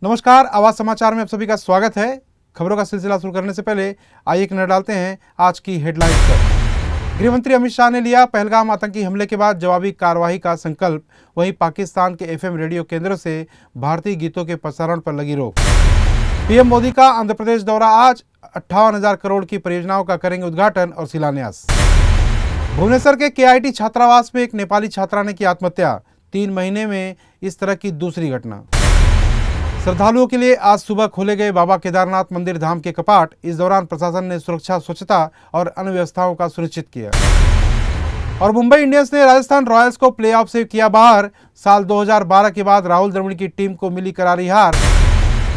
नमस्कार, आवाज समाचार में आप सभी का स्वागत है। खबरों का सिलसिला शुरू करने से पहले आइए एक नजर डालते हैं आज की हेडलाइंस पर। गृह मंत्री अमित शाह ने लिया पहलगाम आतंकी हमले के बाद जवाबी कार्रवाई का संकल्प। वहीं पाकिस्तान के एफएम रेडियो केंद्रों से भारतीय गीतों के प्रसारण पर लगी रोक। पीएम मोदी का आंध्र प्रदेश दौरा आज 58,000 करोड़ की परियोजनाओं का करेंगे उद्घाटन और शिलान्यास। भुवनेश्वर के केआईटी छात्रावास में एक नेपाली छात्रा ने की आत्महत्या। 3 महीने में इस तरह की दूसरी घटना। श्रद्धालुओं के लिए आज सुबह खोले गए बाबा केदारनाथ मंदिर धाम के कपाट। इस दौरान प्रशासन ने सुरक्षा, स्वच्छता और अन्य व्यवस्थाओं का सुनिश्चित किया। और मुंबई इंडियंस ने राजस्थान रॉयल्स को प्लेऑफ से किया बाहर। साल 2012 के बाद राहुल द्रविड़ की टीम को मिली करारी हार।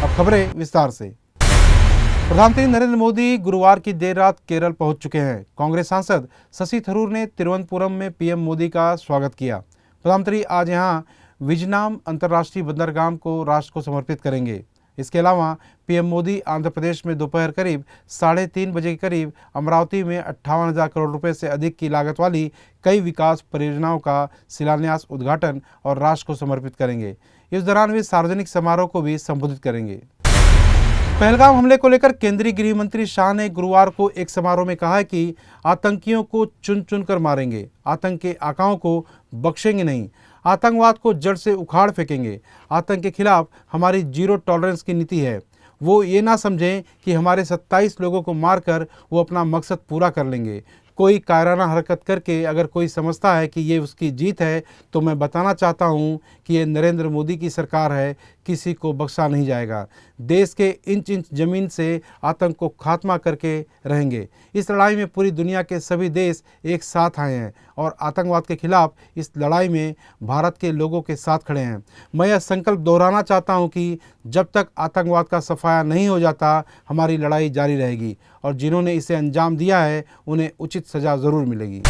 अब खबरें विस्तार से। प्रधानमंत्री नरेंद्र मोदी गुरुवार की देर रात केरल पहुंच चुके हैं। कांग्रेस सांसद शशि थरूर ने तिरुवनंतपुरम में पीएम मोदी का स्वागत किया। प्रधानमंत्री आज यहां विजनाम अंतर्राष्ट्रीय बंदरगाह को राष्ट्र को समर्पित करेंगे। इसके अलावा पीएम मोदी आंध्र प्रदेश में दोपहर करीब 3:30 बजे के करीब अमरावती में 58,000 करोड़ रुपए से अधिक की लागत वाली कई विकास परियोजनाओं का शिलान्यास, उद्घाटन और राष्ट्र को समर्पित करेंगे। इस दौरान वे सार्वजनिक समारोह को भी संबोधित करेंगे। पहलगाम हमले को लेकर केंद्रीय गृह मंत्री शाह ने गुरुवार को एक समारोह में कहा कि आतंकियों को चुन चुन कर मारेंगे, आतंक के आकाओं को बख्शेंगे नहीं, आतंकवाद को जड़ से उखाड़ फेंकेंगे। आतंक के खिलाफ हमारी जीरो टॉलरेंस की नीति है। वो ये ना समझें कि हमारे 27 लोगों को मारकर वो अपना मकसद पूरा कर लेंगे। कोई कायराना हरकत करके अगर कोई समझता है कि ये उसकी जीत है, तो मैं बताना चाहता हूँ कि ये नरेंद्र मोदी की सरकार है, किसी को बख्शा नहीं जाएगा। देश के इंच इंच जमीन से आतंक को खात्मा करके रहेंगे। इस लड़ाई में पूरी दुनिया के सभी देश एक साथ आए हैं और आतंकवाद के खिलाफ इस लड़ाई में भारत के लोगों के साथ खड़े हैं। मैं यह संकल्प दोहराना चाहता हूं कि जब तक आतंकवाद का सफाया नहीं हो जाता, हमारी लड़ाई जारी रहेगी और जिन्होंने इसे अंजाम दिया है उन्हें उचित सजा जरूर मिलेगी।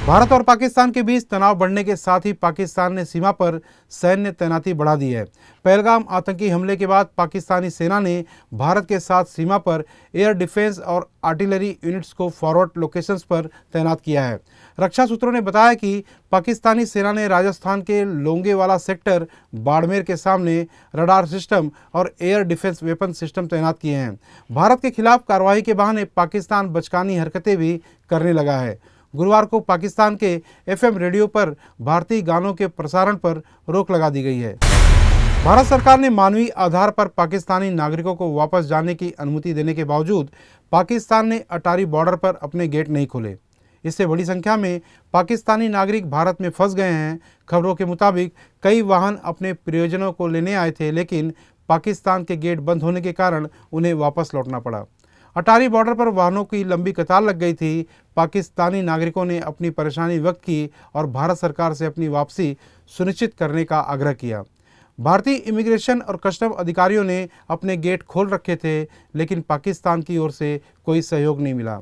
भारत और पाकिस्तान के बीच तनाव बढ़ने के साथ ही पाकिस्तान ने सीमा पर सैन्य तैनाती बढ़ा दी है। पहलगाम आतंकी हमले के बाद पाकिस्तानी सेना ने भारत के साथ सीमा पर एयर डिफेंस और आर्टिलरी यूनिट्स को फॉरवर्ड लोकेशंस पर तैनात किया है। रक्षा सूत्रों ने बताया कि पाकिस्तानी सेना ने राजस्थान के लोंगेवाला सेक्टर बाड़मेर के सामने रडार सिस्टम और एयर डिफेंस वेपन सिस्टम तैनात किए हैं। भारत के खिलाफ कार्रवाई के बहाने पाकिस्तान बचकानी हरकतें भी करने लगा है। गुरुवार को पाकिस्तान के एफएम रेडियो पर भारतीय गानों के प्रसारण पर रोक लगा दी गई है। भारत सरकार ने मानवीय आधार पर पाकिस्तानी नागरिकों को वापस जाने की अनुमति देने के बावजूद पाकिस्तान ने अटारी बॉर्डर पर अपने गेट नहीं खोले। इससे बड़ी संख्या में पाकिस्तानी नागरिक भारत में फंस गए हैं। खबरों के मुताबिक कई वाहन अपने प्रियजनों को लेने आए थे, लेकिन पाकिस्तान के गेट बंद होने के कारण उन्हें वापस लौटना पड़ा। अटारी बॉर्डर पर वाहनों की लंबी कतार लग गई थी। पाकिस्तानी नागरिकों ने अपनी परेशानी व्यक्त की और भारत सरकार से अपनी वापसी सुनिश्चित करने का आग्रह किया। भारतीय इमिग्रेशन और कस्टम अधिकारियों ने अपने गेट खोल रखे थे, लेकिन पाकिस्तान की ओर से कोई सहयोग नहीं मिला।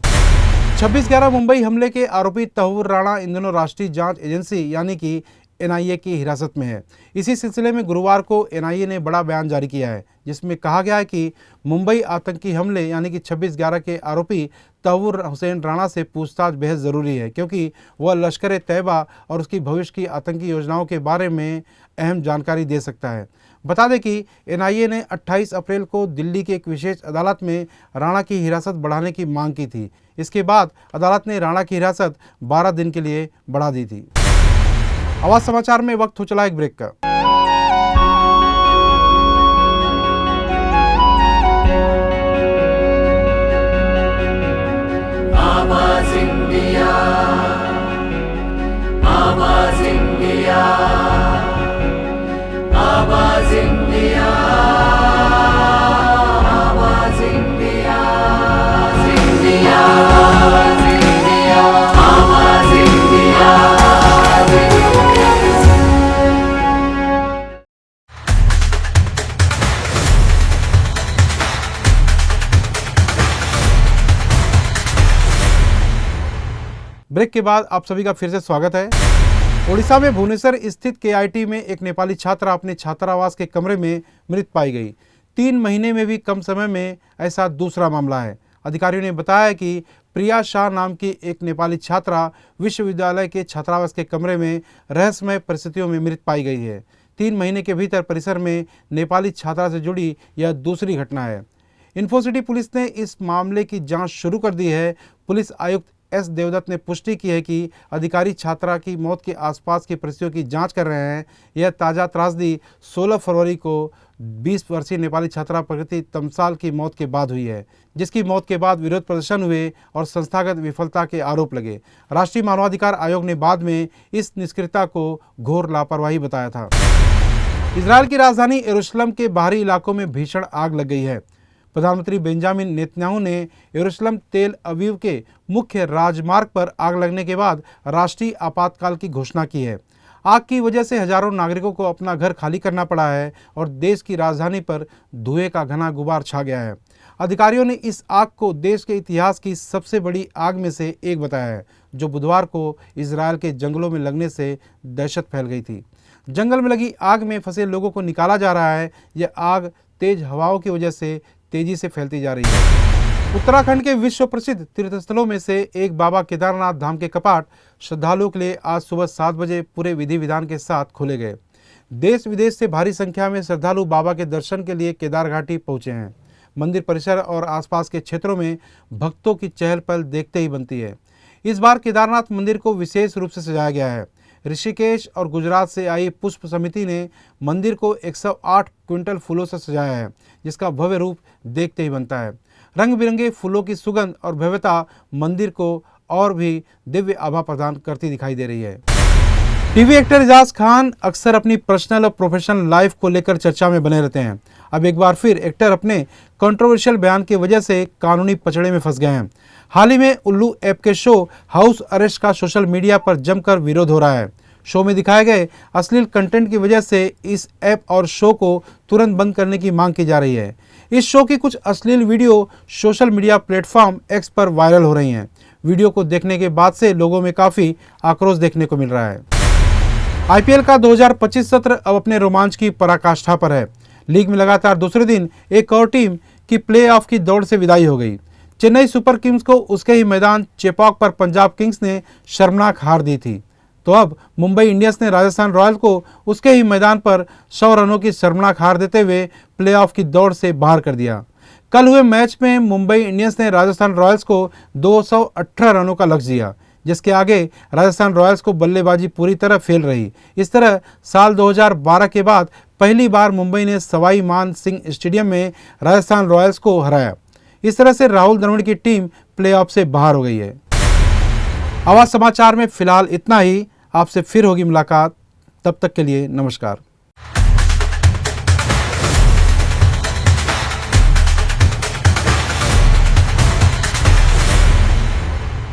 26/11 मुंबई हमले के आरोपी तहव्वुर राणा इन दिनों राष्ट्रीय जांच एजेंसी यानी कि एनआईए की हिरासत में है। इसी सिलसिले में गुरुवार को एनआईए ने बड़ा बयान जारी किया है, जिसमें कहा गया है कि मुंबई आतंकी हमले यानी कि 26/11 के आरोपी तहव्वुर हुसैन राणा से पूछताछ बेहद ज़रूरी है, क्योंकि वह लश्कर तैयबा और उसकी भविष्य की आतंकी योजनाओं के बारे में अहम जानकारी दे सकता है। बता दें कि एनआईए ने 28 अप्रैल को दिल्ली की एक विशेष अदालत में राणा की हिरासत बढ़ाने की मांग की थी। इसके बाद अदालत ने राणा की हिरासत 12 दिन के लिए बढ़ा दी थी। आवाज समाचार में वक्त हो चला एक ब्रेक का। आवाज इंडिया, आवाज इंडिया, आवाज इंडिया, आवाज इंडिया, इंडिया, आवाज इंडिया, आवाज इंडिया। ब्रेक के बाद आप सभी का फिर से स्वागत है। ओडिशा में भुवनेश्वर स्थित केआईटी में एक नेपाली छात्रा अपने छात्रावास के कमरे में मृत पाई गई। 3 महीने में भी कम समय में ऐसा दूसरा मामला है। अधिकारियों ने बताया कि प्रिया शाह नाम की एक नेपाली छात्रा विश्वविद्यालय के छात्रावास के कमरे में रहस्यमय परिस्थितियों में मृत पाई गई है। 3 महीने के भीतर परिसर में नेपाली छात्रा से जुड़ी यह दूसरी घटना है। इन्फोसिटी पुलिस ने इस मामले की जांच शुरू कर दी है। पुलिस आयुक्त एस देवदत्त ने पुष्टि की है कि अधिकारी छात्रा की मौत के आसपास की परिस्थितियों की जांच कर रहे हैं। यह ताज़ा त्रासदी 16 फरवरी को 20 वर्षीय नेपाली छात्रा प्रकृति तमसाल की मौत के बाद हुई है, जिसकी मौत के बाद विरोध प्रदर्शन हुए और संस्थागत विफलता के आरोप लगे। राष्ट्रीय मानवाधिकार आयोग ने बाद में इस निष्क्रियता को घोर लापरवाही बताया था। इजरायल की राजधानी यरूशलेम के बाहरी इलाकों में भीषण आग लग गई है। प्रधानमंत्री बेंजामिन नेतन्याहू ने यरूशलेम तेल अवीव के मुख्य राजमार्ग पर आग लगने के बाद राष्ट्रीय आपातकाल की घोषणा की है। आग की वजह से हजारों नागरिकों को अपना घर खाली करना पड़ा है और देश की राजधानी पर धुएं का घना गुबार छा गया है। अधिकारियों ने इस आग को देश के इतिहास की सबसे बड़ी आग में से एक बताया है, जो बुधवार को इजरायल के जंगलों में लगने से दहशत फैल गई थी। जंगल में लगी आग में फंसे लोगों को निकाला जा रहा है। यह आग तेज हवाओं की वजह से तेजी से फैलती जा रही है। उत्तराखंड के विश्व प्रसिद्ध तीर्थस्थलों में से एक बाबा केदारनाथ धाम के कपाट श्रद्धालुओं के लिए आज सुबह 7 बजे पूरे विधि विधान के साथ खोले गए। देश विदेश से भारी संख्या में श्रद्धालु बाबा के दर्शन के लिए केदार घाटी पहुंचे हैं। मंदिर परिसर और आसपास के क्षेत्रों में भक्तों की चहल पहल देखते ही बनती है। इस बार केदारनाथ मंदिर को विशेष रूप से सजाया गया है। ऋषिकेश और गुजरात से आई पुष्प समिति ने मंदिर को 108 क्विंटल फूलों से सजाया है, जिसका भव्य रूप देखते ही बनता है। रंग बिरंगे फूलों की सुगंध और भव्यता मंदिर को और भी दिव्य आभा प्रदान करती दिखाई दे रही है। टीवी एक्टर एजाज खान अक्सर अपनी पर्सनल और प्रोफेशनल लाइफ को लेकर चर्चा में बने रहते हैं। अब एक बार फिर एक्टर अपने कंट्रोवर्शियल बयान की वजह से कानूनी पचड़े में फंस गए हैं। हाल ही में उल्लू ऐप के शो हाउस अरेस्ट का सोशल मीडिया पर जमकर विरोध हो रहा है। शो में दिखाए गए अश्लील कंटेंट की वजह से इस ऐप और शो को तुरंत बंद करने की मांग की जा रही है। इस शो की कुछ अश्लील video social media platform x पर वायरल हो रही हैं। वीडियो को देखने के बाद से लोगों में काफ़ी आक्रोश देखने को मिल रहा है। आईपीएल का 2025 सत्र अब अपने रोमांच की पराकाष्ठा पर है। लीग में लगातार दूसरे दिन एक और टीम की प्लेऑफ की दौड़ से विदाई हो गई। चेन्नई सुपर किंग्स को उसके ही मैदान चेपॉक पर पंजाब किंग्स ने शर्मनाक हार दी थी, तो अब मुंबई इंडियंस ने राजस्थान रॉयल्स को उसके ही मैदान पर 100 रनों की शर्मनाक हार देते हुए प्लेऑफ की दौड़ से बाहर कर दिया। कल हुए मैच में मुंबई इंडियंस ने राजस्थान रॉयल्स को 218 रनों का लक्ष्य दिया, जिसके आगे राजस्थान रॉयल्स को बल्लेबाजी पूरी तरह फेल रही। इस तरह साल 2012 के बाद पहली बार मुंबई ने सवाई मान सिंह स्टेडियम में राजस्थान रॉयल्स को हराया। इस तरह से राहुल द्रविड़ की टीम प्लेऑफ से बाहर हो गई है। आवाज समाचार में फिलहाल इतना ही। आपसे फिर होगी मुलाकात, तब तक के लिए नमस्कार।